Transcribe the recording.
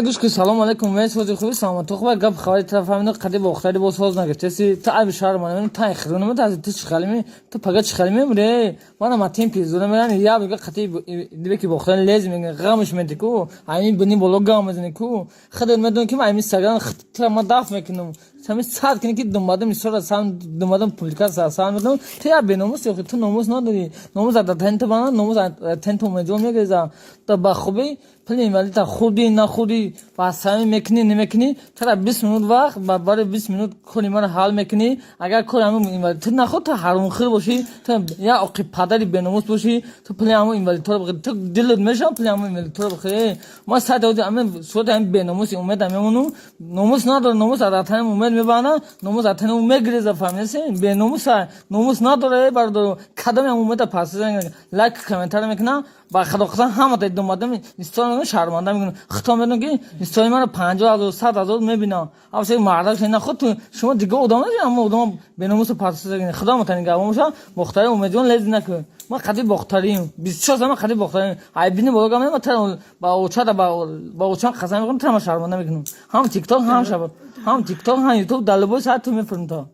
گوش که سلام علیکم ویس وجه خوبی سلام تو خوبه گپ خبری طرف همین قدی با اختری با ساز نگه چسی تا ای شهر من تا خرونه مت از تو چخلمی تو پگا چخلمی بره وانا ما تیم پیزونه میرن یا بگه خطی دیگه که با اختری لازم میگه غمش میده کو همین بنی بلوگ گام میزنه کو خدای میدون که همین سگان خطی ما داف میکنم همین ساعت کنی که دنبالم میسر سام دنبالم پولیکا سام میدون تو یا بنوموس یا تو نوموس نداری نوموس از تنت بنا نوموس تنت میجون میگه تا با خوبی پلیم ولی تا خودی نخودی واسه میکنی نمیکنی چرا 20 minut وقت برای 20 minut کلی من حال میکنی اگر کل همون اینوال تو نخود تو حرام خیر باشی تو یا عقی پدری بناموس باشی تو پلی همون اینوال تو رو تو دلت میشم پلی همون اینوال تو رو بخیر ما ساده بودیم همین صورت همین بناموس امید همونو ناموس نداره ناموس از تن امید میبانه ناموس از تن امید گریزه فهمیدی بناموس ناموس نداره بردار کدام امید پاس لایک کامنتار میکنه با خدا خدا هم تا دنبالم اینستاگرام شرمنده میکنه خطا میدونم که اینستاگرام من 50,000 100,000 میبینم اصلا مرداش نه خود شما دیگه ادامه ندید اما ادامه بناموس پاس خدا متن گاموشا مختار امیدوارم لذت نکنه ما خدی بختاریم 24 سال ما خدی بختاریم ای بینی بولگا من مثلا با اوچا با اوچا قسم میکنم تمام شرمنده میکنم هم تیک تاک هم شب هم تیک تاک هم یوتیوب دلبوس هات تو میفرم تا